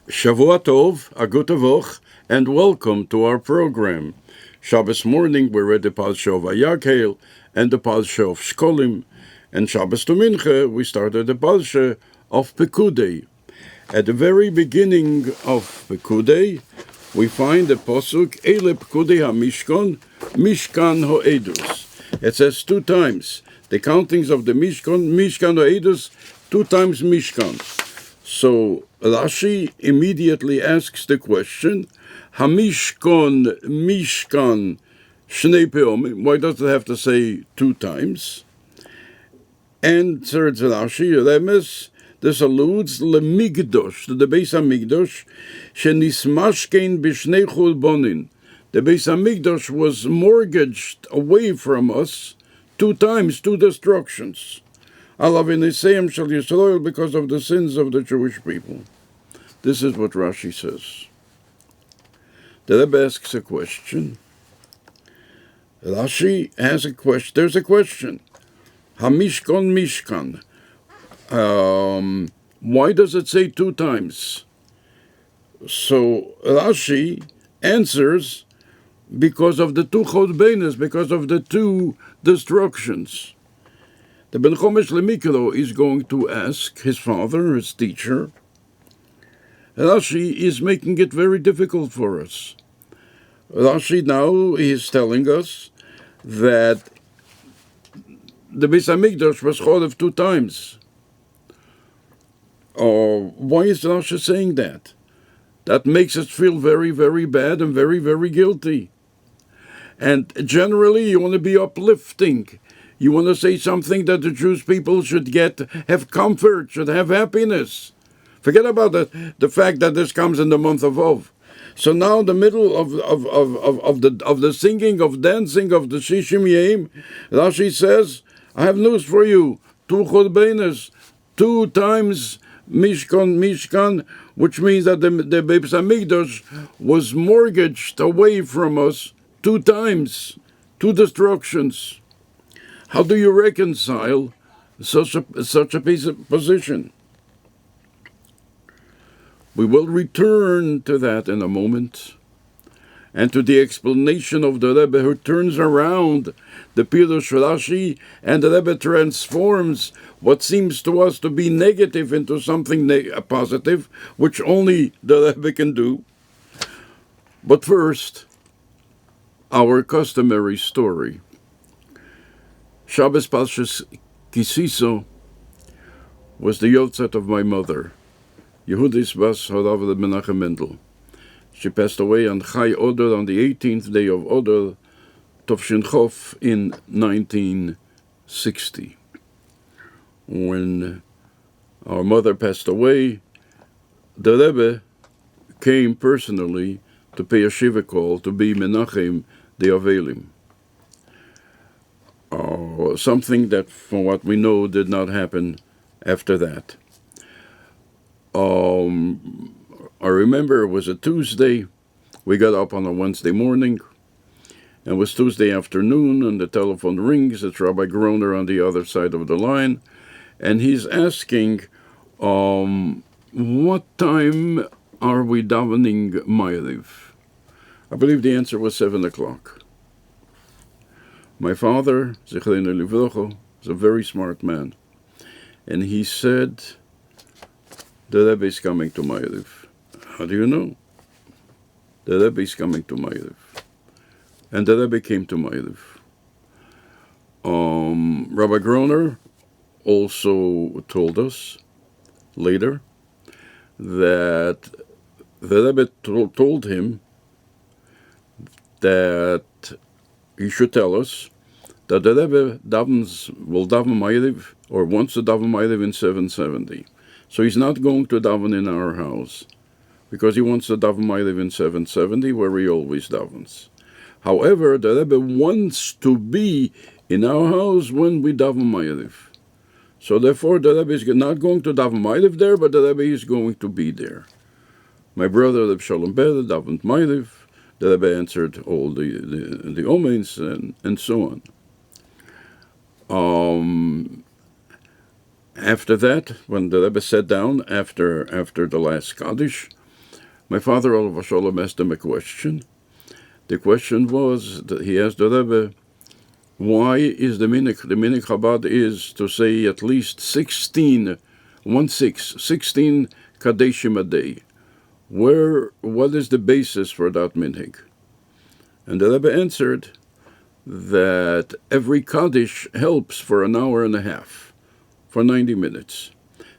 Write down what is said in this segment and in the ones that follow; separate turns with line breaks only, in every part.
Shavua Tov, a good Woch, and welcome to our program. Shabbos morning we read the Parsha of Vayakhel and the Parsha of Shkolim, and Shabbos to Mincha we started the Parsha of Pekudei. At the very beginning of Pekudei, we find the Posuk, Ele Pekudei HaMishkan, Mishkan Ho'edus. It says two times, the countings of the Mishkan Ho'edus, two times Mishkan. So Rashi immediately asks the question, Hamishkon, Mishkan, Shnei Peomim. Why does it have to say two times? Answers Rashi, Remes, this alludes Lemigdosh, to the Beis HaMikdosh, Shenismashkein B'shnei Churbonin. The Beis HaMikdosh was mortgaged away from us two times, two destructions. Alav shall Yisrael, because of the sins of the Jewish people. This is what Rashi says. The Rebbe asks a question. Rashi has a question. There's a question. Hamishkon Mishkan. Why does it say two times? So Rashi answers because of the two chodbenes, because of the two destructions. The Ben Chomesh Lemikro is going to ask his father, his teacher. Rashi is making it very difficult for us. Rashi now is telling us that the Beis HaMikdash was chorev two times. Why is Rashi saying that? That makes us feel very, very bad and very, very guilty. And generally, you want to be uplifting. You want to say something that the Jewish people should have comfort, should have happiness. Forget about the fact that this comes in the month of Ov. So now, in the middle of the singing, of dancing, of the Shishim Yom, Rashi says, I have news for you. Two churbenes, two times Mishkan, which means that the Beis HaMikdash was mortgaged away from us two times, two destructions. How do you reconcile such a position? We will return to that in a moment, and to the explanation of the Rebbe, who turns around the Pirush Rashi, and the Rebbe transforms what seems to us to be negative into something positive, which only the Rebbe can do. But first, our customary story. Shabbos Parshas Kisiso was the Yotzet of my mother, Yehudis Bas Harav Menachem Mendel. She passed away on Chai Oder on the 18th day of Oder, Tovshin Chof, in 1960. When our mother passed away, the Rebbe came personally to pay a Shivah call to be Menachem the Avelim. Something that, from what we know, did not happen after that. I remember it was a Tuesday. We got up on a Wednesday morning. It was Tuesday afternoon, and the telephone rings. It's Rabbi Groner on the other side of the line, and he's asking, what time are we davening Ma'ariv? I believe the answer was 7 o'clock. My father, Zichreinu Livrocho, is a very smart man. And he said, the Rebbe is coming to Ma'ariv. How do you know? The Rebbe is coming to Ma'ariv. And the Rebbe came to Ma'ariv. Rabbi Groner also told us later that the Rebbe told him that he should tell us that the Rebbe will daven Ma'ariv, or wants to daven Ma'ariv in 770. So he's not going to daven in our house, because he wants to daven Ma'ariv in 770, where he always davens. However, the Rebbe wants to be in our house when we daven Ma'ariv. So therefore, the Rebbe is not going to daven Ma'ariv there, but the Rebbe is going to be there. My brother, Reb Shalom Ber, davened Ma'ariv. The Rebbe answered all the omens and so on. After that, when the Rebbe sat down after the last Kaddish, My father, Olav Sholem, asked him a question. The question was, that he asked the Rebbe, why is the minik Chabad is to say at least 16 Kadeshim a day? What is the basis for that minhag? And the Rebbe answered that every Kaddish helps for an hour and a half, for 90 minutes.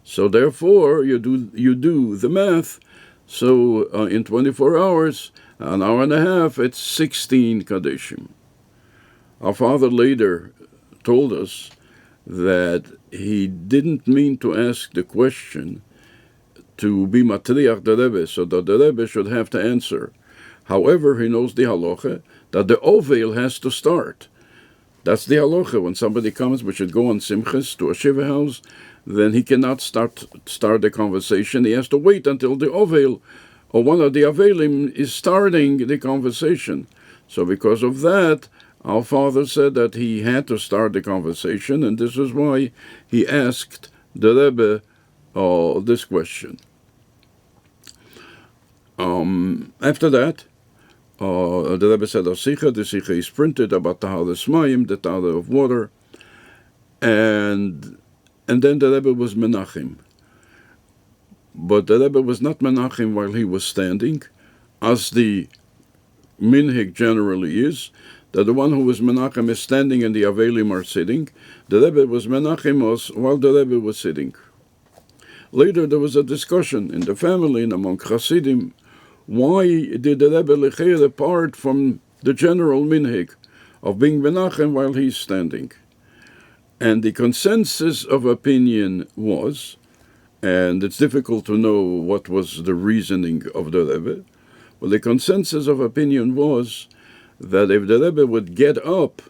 So therefore, you do the math. So in 24 hours, an hour and a half, it's 16 Kadeshim. Our father later told us that he didn't mean to ask the question to be matriach the Rebbe, so that the Rebbe should have to answer. However, he knows the halacha that the ovel has to start. That's the halacha. When somebody comes, we should go on simchas to a Shivah house, then he cannot start the conversation. He has to wait until the ovel, or one of the avelim, is starting the conversation. So because of that, our father said that he had to start the conversation, and this is why he asked the Rebbe this question. After that, the Rebbe said, the Sikha is printed about Taharas Mayim, the Tahara of water, and then the Rebbe was Menachim. But the Rebbe was not Menachim while he was standing, as the minhag generally is, that the one who was Menachem is standing and the Avelim are sitting. The Rebbe was Menachem while the Rebbe was sitting. Later there was a discussion in the family and among Hasidim. Why did the Rebbe lecher apart from the general minhag of being Menachem while he's standing? And the consensus of opinion was, and it's difficult to know what was the reasoning of the Rebbe, but the consensus of opinion was that if the Rebbe would get up,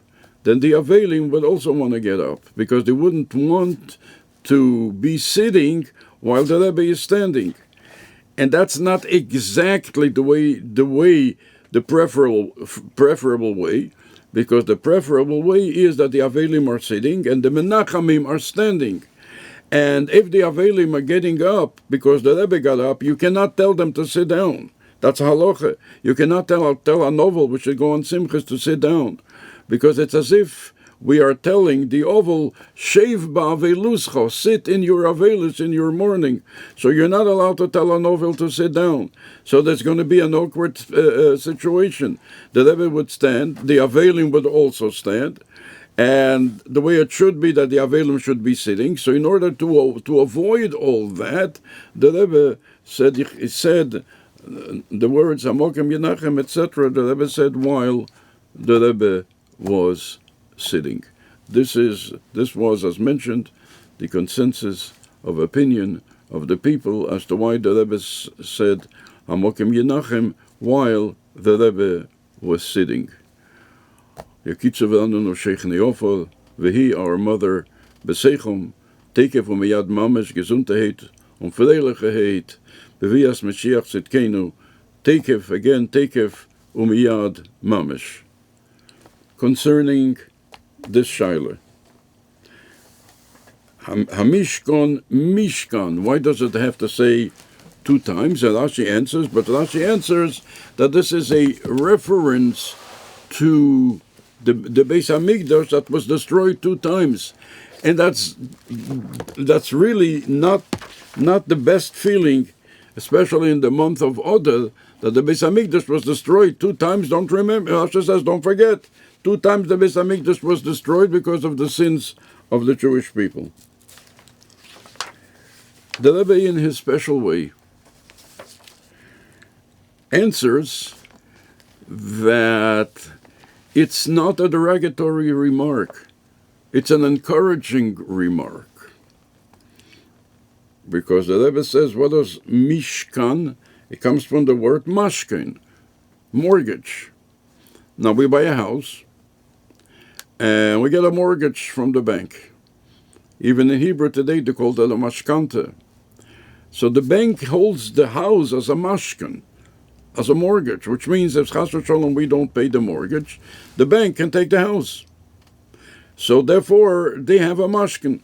then the Avelim would also want to get up, because they wouldn't want to be sitting while the Rebbe is standing. And that's not exactly the preferable way, because the preferable way is that the Avelim are sitting and the Menachamim are standing. And if the Avelim are getting up, because the Rebbe got up, you cannot tell them to sit down. That's halacha. You cannot tell a novel which should go on simchas to sit down, because it's as if we are telling the oval, shev ba'aveluscha, sit in your avelus in your mourning. So you're not allowed to tell a novel to sit down. So there's going to be an awkward situation. The Rebbe would stand, the avelim would also stand, and the way it should be that the avelim should be sitting. So in order to avoid all that, the Rebbe said the words Hamokim Yenachem, etc. The Rebbe said while the Rebbe was sitting. This was, as mentioned, the consensus of opinion of the people as to why the Rebbe said Hamokim Yenachem while the Rebbe was sitting. Yekitzav Anun Sheikh Neofel, Vehi, our mother, Besechom, Tekef Miyad Mamesh, Gesundheit, Freilichkeit, Bevias Mashiach Zitkenu, Tekef, again, Tekef, Umiyad Mamesh. Concerning this Shaila, Hamishkan, Mishkan, why does it have to say 2 times? And Rashi answers, but Rashi answers that this is a reference to the Beis Hamikdash that was destroyed 2 times. And that's really not the best feeling, especially in the month of Adar, that the Beis Hamikdash was destroyed 2 times. Don't remember, Rashi says, don't forget, 2 times the Beis Hamikdash was destroyed because of the sins of the Jewish people. The Rebbe, in his special way, answers that it's not a derogatory remark. It's an encouraging remark. Because the Rebbe says, what is Mishkan? It comes from the word mashkin, mortgage. Now we buy a house, and we get a mortgage from the bank. Even in Hebrew today, they call that a mashkanta. So the bank holds the house as a mashkan, as a mortgage, which means if chas v'sholom we don't pay the mortgage, the bank can take the house. So therefore, they have a mashkin.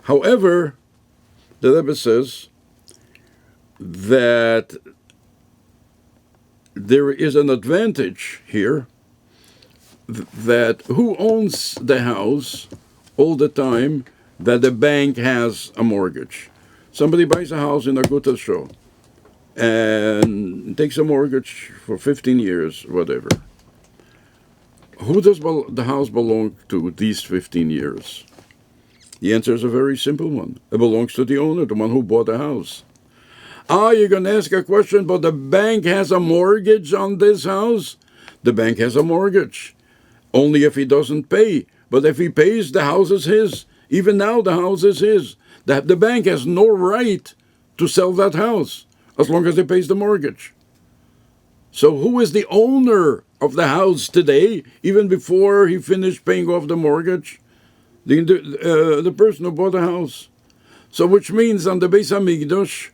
However, the Rebbe says, that there is an advantage here that who owns the house all the time that the bank has a mortgage. Somebody buys a house in a Gutta show and takes a mortgage for 15 years, whatever. Who does the house belong to these 15 years? The answer is a very simple one. It belongs to the owner, the one who bought the house. You're going to ask a question, but the bank has a mortgage on this house? The bank has a mortgage. Only if he doesn't pay. But if he pays, the house is his. Even now, the house is his. The bank has no right to sell that house as long as he pays the mortgage. So who is the owner of the house today, even before he finished paying off the mortgage? The person who bought the house. So which means on the Beis Hamikdash,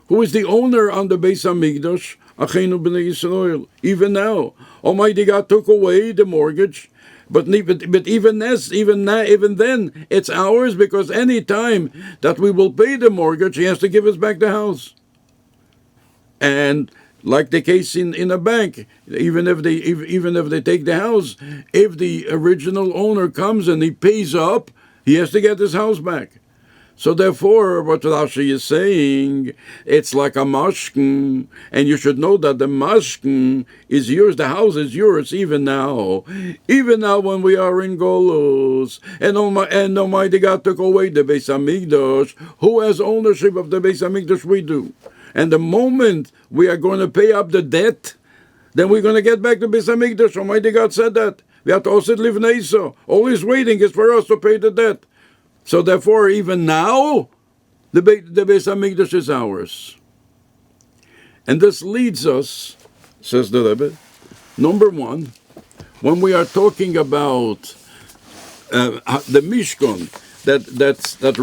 who is the owner on the Beis Hamikdash? Achenu b'nei Yisrael. Even now, Almighty God took away the mortgage, but even then, it's ours, because any time that we will pay the mortgage, He has to give us back the house. And like the case in a bank, even if they take the house, if the original owner comes and he pays up, he has to get his house back. So therefore, what Rashi is saying, it's like a mashkin, and you should know that the mashkin is yours, the house is yours, even now when we are in Golus, and Almighty God took away the Beis Hamikdash. Who has ownership of the Beis Hamikdash? We do. And the moment we are going to pay up the debt, then we're going to get back to Beis Hamikdash. Almighty God said that. We have to also live Neisa. All He's waiting is for us to pay the debt. So therefore, even now, the Beis Hamikdash is ours. And this leads us, says the Rebbe, number one, when we are talking about the Mishkan, that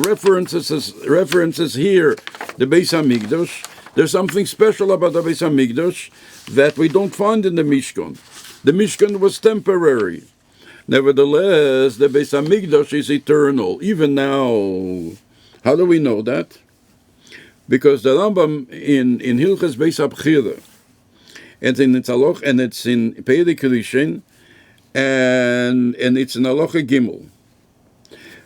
references here the Beis Hamikdash, there's something special about the Beis Hamikdash that we don't find in the Mishkan. The Mishkan was temporary. Nevertheless, the Beis Hamikdash is eternal, even now. How do we know that? Because the Rambam in Hilchas Beis Abchira, it's in Tzaloch, and it's in Peirik Rishon, and it's in Halacha Gimel.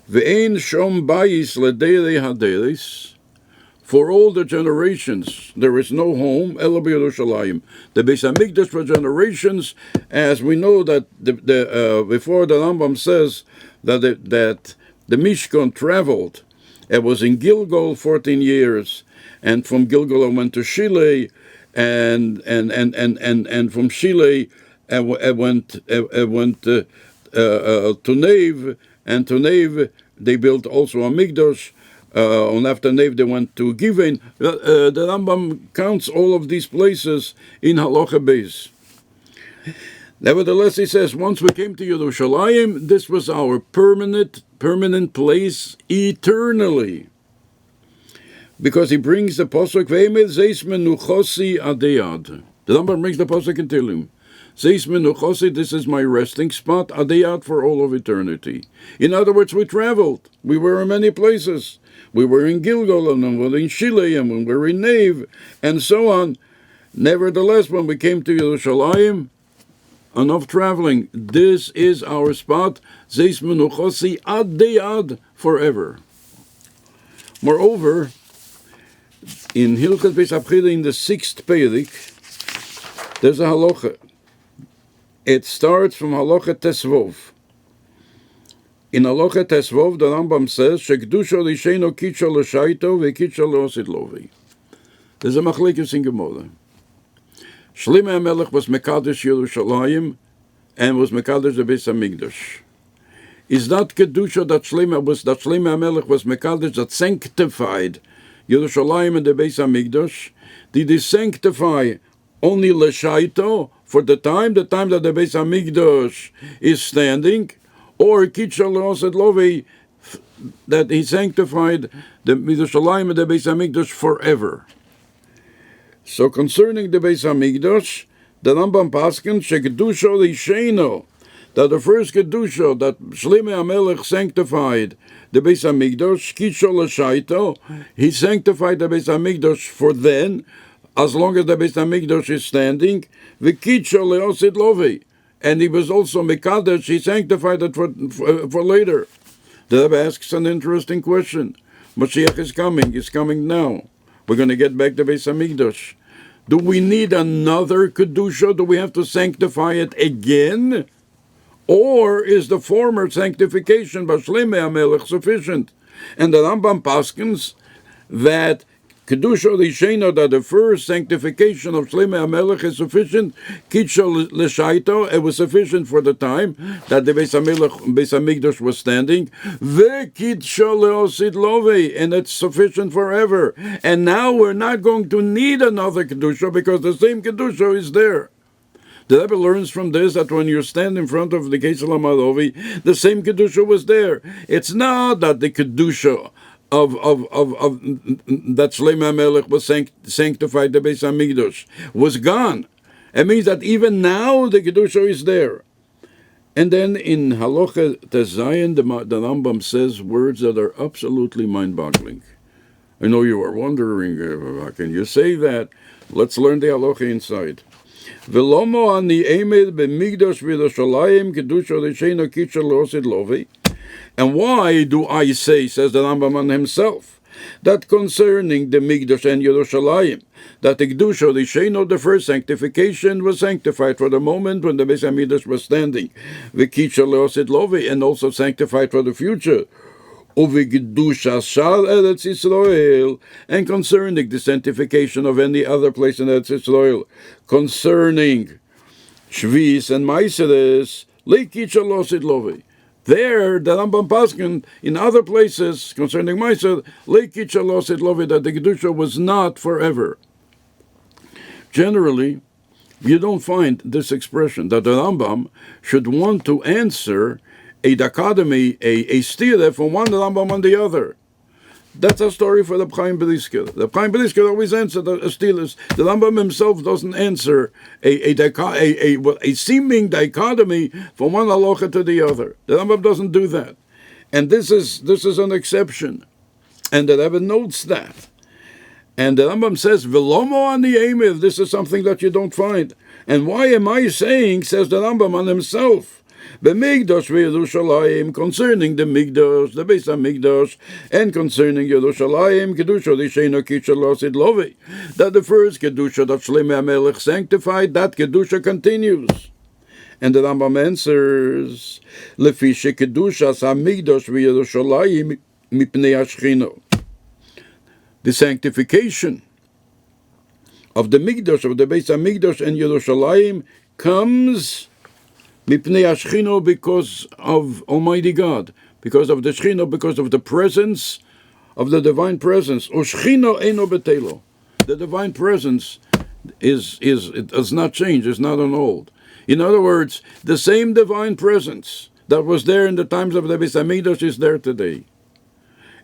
Ve'ein shom bayis ledeirei haderis. For all the generations, there is no home, Ela b'Yerushalayim. The Beis Hamikdash for generations, as we know that before the Rambam says that the Mishkan traveled. It was in Gilgal 14 years, and from Gilgal it went to Shilei, and from Shilei it went to Nev, and to Nev they built also a Mikdash. And after Nev they went to Given. The Rambam counts all of these places in Halacha Beis. Nevertheless, he says, once we came to Yerushalayim, this was our permanent place eternally. Because he brings the Pasuk, Ve'emel zeis menuchosi adeyad. The Rambam brings the Pasuk in Tehillim. Zeis menuchosi, this is my resting spot, adeyad, for all of eternity. In other words, we traveled. We were in many places. We were in Gilgal, and we were in Shilei, and we were in Nev, and so on. Nevertheless, when we came to Yerushalayim, enough traveling. This is our spot, Zeis Menuchosi ad deyad, forever. Moreover, in Hilchot Beis Abchira, in the 6th Peirik, there's a halacha. It starts from halacha Tesvov. In halacha Tesvov, the Rambam says, Shekdusha Risheno Kitcha L'Shaito Ve'Kitcha L'Osid Lovi. There's a machlekes in Gemara. Shlomo HaMelech was Mekadosh Yerushalayim and was Mekadosh the Beis Hamikdash. Is that Kedusha that Shlomo HaMelech was Mekadosh that sanctified Yerushalayim and the Beis Hamikdash? Did he sanctify only L'Shaito for the time that the Beis Hamikdash is standing? Or Kitcha L'Osid Lovi, that he sanctified the Yerushalayim and the Beis Hamikdash forever? So concerning the Beis Hamikdash, the Rambam Paskin, Shekdusha Risheno, that the first Kedusha, that Shlomo HaMelech sanctified the Beis HaMikdash, Kitshol L'Shaito, he sanctified the Beis HaMikdash for then, as long as the Beis HaMikdash is standing, V'Kitshol Le'osid Lovi, and he was also Mekadesh, he sanctified it for later. The Rebbe asks an interesting question. Mashiach is coming, he's coming now. We're going to get back to Beis HaMikdash. Do we need another Kedusha? Do we have to sanctify it again? Or is the former sanctification by Shlomo HaMelech sufficient? And the Rambam paskins that Kedusha Rishena, that the first sanctification of Shlomo HaMelech is sufficient. Kitshol L'Shaito, it was sufficient for the time that the Beis HaMikdash was standing. Ve'Kitshol Le'osid Lovei, and it's sufficient forever. And now we're not going to need another Kedusha because the same Kedusha is there. The Rebbe learns from this that when you stand in front of the Kesel HaMalovi, the same Kedusha was there. It's not that the Kedusha of that Shlomo HaMelech was sanctified, the Beis HaMikdash was gone. It means that even now the Kedusha is there. And then in Halacha Tezayin, the Rambam says words that are absolutely mind-boggling. I know you are wondering, how can you say that? Let's learn the Halacha inside. Velomo ani emed b'migdash v'Yerushalayim kedusha rishena kitshel le'osid lovi. And why do I say, says the Rambam himself, that concerning the Migdash and Yerushalayim, that the Kedusha Rishena, the first sanctification, was sanctified for the moment when the Beis HaMikdash was standing, v'kitshel le'osid lovi, and also sanctified for the future. Uvikedusha shal Eretz Yisrael, and concerning the sanctification of any other place in Eretz Yisrael, concerning Shvis and Maiseres, le'kitshel le'osid lovi. There, the Rambam Paskin, in other places concerning Maiser, le'kitshel le'osid lovi, that the Kedusha was not forever. Generally, you don't find this expression that the Rambam should want to answer a dichotomy, a stira from one Rambam on the other. That's a story for the Chaim Brisker. The Chaim Brisker always answers a stira. The Rambam himself doesn't answer a seeming dichotomy from one halacha to the other. The Rambam doesn't do that, and this is an exception, and the Rebbe notes that. And the Rambam says, "Velomo ani emir." This is something that you don't find. And why am I saying? Says the Rambam on himself. B'migdash v'Yerushalayim, concerning the Migdash, the Beis HaMikdash, and concerning Yerushalayim, Kedusha Rishena Kitshel Le'osid Lovi, that the first Kedusha that Shlomo HaMelech sanctified, that Kedusha continues. And the Rambam answers, Lefi shekedushas HaMikdash v'Yerushalayim mipnei HaShechina. The sanctification of the Migdash, of the Beis HaMikdash and Yerushalayim, comes Mipnei Hashchino, because of Almighty God, because of the Shechina, because of the presence of the divine presence. Ushchino eino betelo. The divine presence it does not change, it's not an old. In other words, the same divine presence that was there in the times of the Beis HaMikdash is there today.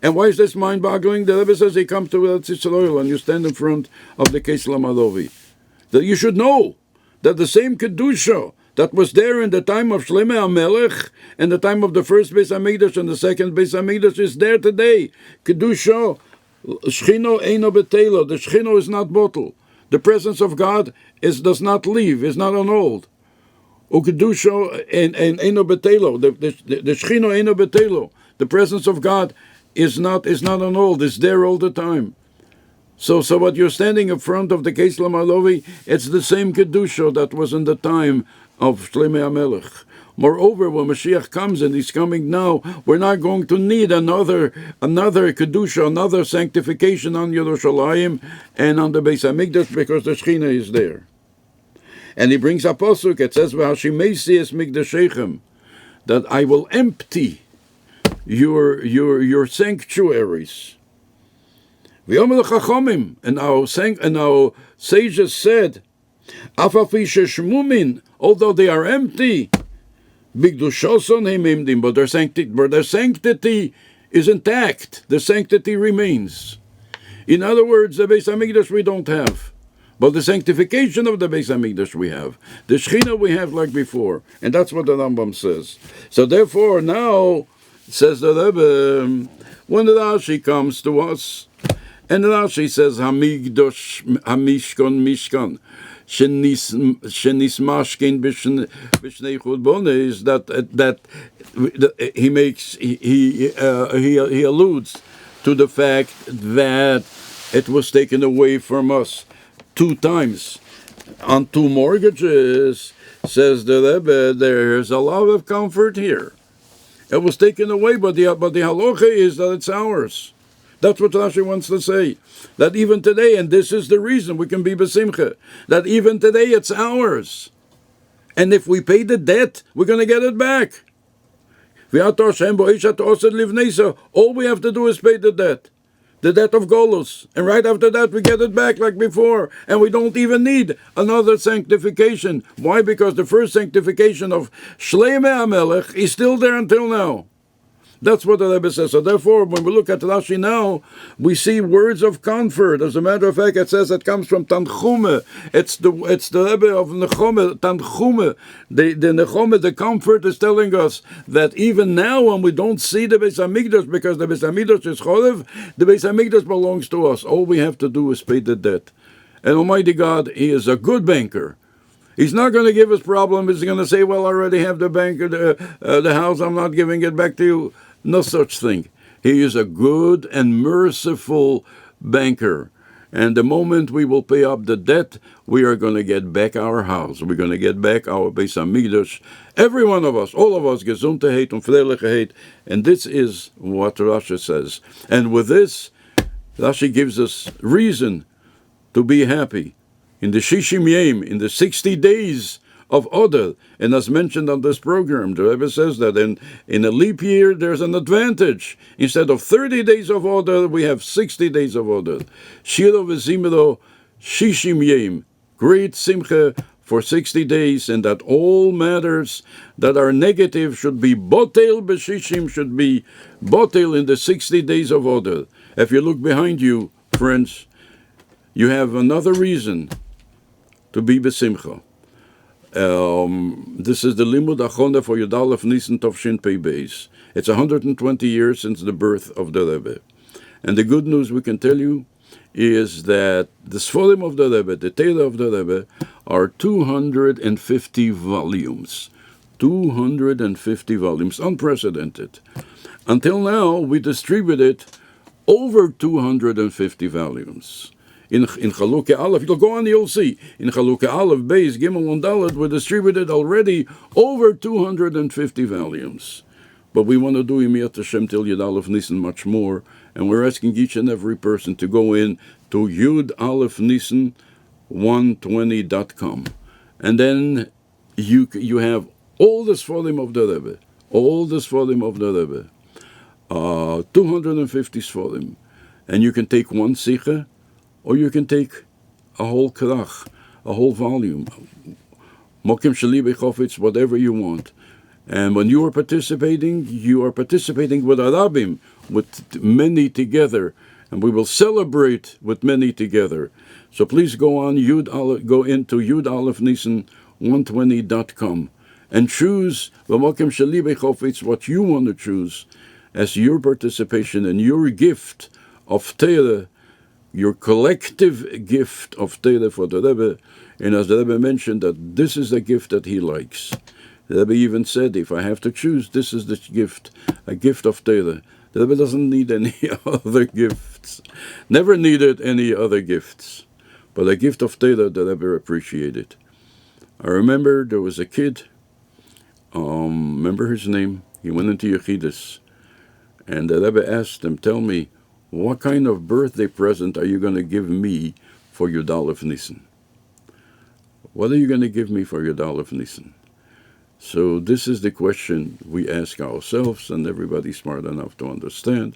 And why is this mind-boggling? The Rebbe says he comes to Eretz Yisrael and you stand in front of the Kesel HaMalovi. That you should know that the same Kedusha that was there in the time of Shlomo HaMelech and the time of the first Beis HaMikdash and the second Beis HaMikdash is there today. Kedusha, Shechino eino betelo. The Shechino is not bottled. The presence of God does not leave, is not annulled. Ukedusha eino betelo. The Shechino eino betelo. The presence of God is not annulled. It's there all the time. So what you're standing in front of the Kesel HaMalovi, it's the same Kedusha that was in the time of Shlomo HaMelech. Moreover, when Mashiach comes, and he's coming now, we're not going to need another Kedusha, another sanctification on Yerushalayim and on the Beis HaMikdash, because the Shechina is there. And he brings a pasuk, it says, "V'hashimesi es mikdashechem," that I will empty your sanctuaries. V'yomer l'chachomim, and our sages said, "Afafi sheshmumin," although they are empty, bigdushoson heimimdim, but their sanctity is intact. The sanctity remains. In other words, the Beis HaMikdash we don't have. But the sanctification of the Beis Hamikdash we have. The Shechina we have like before. And that's what the Rambam says. So therefore now, says the Rebbe, when the Rashi comes to us, and the Rashi says, Hamikdash, Hamishkon, Mishkan, Shenis Mashkin B'shnei Churbonis, that he makes, he alludes to the fact that it was taken away from us 2 times on 2 mortgages. Says the Rebbe, there's a lot of comfort here. It was taken away, but the halacha is that it's ours. That's what Rashi wants to say. That even today, and this is the reason we can be besimcha, that even today it's ours. And if we pay the debt, we're going to get it back. All we have to do is pay the debt of Golus. And right after that, we get it back like before. And we don't even need another sanctification. Why? Because the first sanctification of Shleimei HaMelech is still there until now. That's what the Rebbe says. So therefore, when we look at Rashi now, we see words of comfort. As a matter of fact, it says it comes from Tanchume. It's the Rebbe of Nechome, Tanchume. The Nechome, the comfort is telling us that even now, when we don't see the Beis Hamikdash, because the Beis Hamikdash is Chorev, the Beis Hamikdash belongs to us. All we have to do is pay the debt. And Almighty God, He is a good banker. He's not going to give us problems. He's going to say, well, I already have the bank, the house, I'm not giving it back to you. No such thing. He is a good and merciful banker. And the moment we will pay up the debt, we are going to get back our house. We're going to get back our Beis Hamikdash. Every one of us, all of us, Gesundheit und Fröhlichkeit. And this is what Rashi says. And with this, Rashi gives us reason to be happy. In the Shishim Yom, in the 60 days of Odel, and as mentioned on this program, the Rebbe says that in a leap year there's an advantage. Instead of 30 days of Odel, we have 60 days of Odel. Shiro v'zimro Shishim Yom, great simcha for 60 days, and that all matters that are negative should be botel b'shishim, should be botel in the 60 days of Odel. If you look behind you, friends, you have another reason to be besimcha. This is the Limud Achona for Yud Aleph Nisan Tovshin Pei Beis. It's 120 years since the birth of the Rebbe. And the good news we can tell you is that the Sforim of the Rebbe, the Torah of the Rebbe, are 250 volumes. 250 volumes, unprecedented. Until now, we distributed over 250 volumes. In Chalukah Aleph, you'll go on, you'll see. In Chalukah Aleph, Beis, Gimel, and Dalet were distributed already over 250 volumes. But we want to do Yemiyat Hashem till Yud Aleph Nisan much more. And we're asking each and every person to go in to Yud Aleph Nisan 120.com. And then you have all the Sforim of the Rebbe. All the Sforim of the Rebbe. 250 Sforim. And you can take one Sicha, or you can take a whole Krach, a whole volume. Mokim Shali Bechofetz, whatever you want. And when you are participating with Arabim, with many together. And we will celebrate with many together. So please go into Yud Aleph Nisan 120.com and choose Mokim Shali Bechofetz, what you want to choose as your participation and your gift of Torah, your collective gift of Torah for the Rebbe. And as the Rebbe mentioned, that this is the gift that he likes. The Rebbe even said, if I have to choose, this is the gift, a gift of Torah. The Rebbe doesn't need any other gifts. Never needed any other gifts. But a gift of Torah, the Rebbe appreciated. I remember there was a kid, remember his name? He went into Yechidus. And the Rebbe asked him, tell me, what kind of birthday present are you going to give me for Yud Aleph Nisan? What are you going to give me for Yud Aleph Nisan? So this is the question we ask ourselves, and everybody's smart enough to understand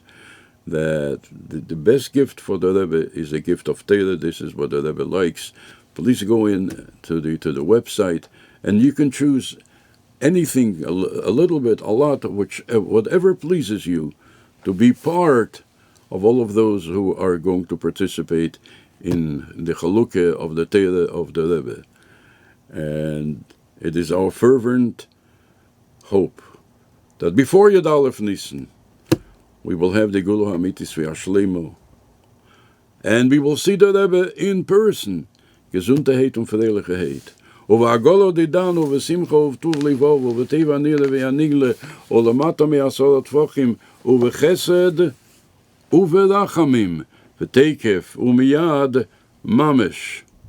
that the best gift for the Rebbe is a gift of Torah. This is what the Rebbe likes. Please go in to the website, and you can choose anything, a little bit, a lot, whatever pleases you, to be part of all of those who are going to participate in the Chalukah of the Torah of the Rebbe. And it is our fervent hope that before Yud Aleph Nisan, we will have the Gula Hamitis V'Ashlemo, and we will see the Rebbe in person, Gesundheit und Fröhlichkeit. Over Agolo di Dan, over Simcha, over Tuv Livov, over Teva Nile Ve'anigle, over Mata Me'asorat Fochim, over Chesed, over Rachamim, V'Tekef, Umiyad, Mamesh.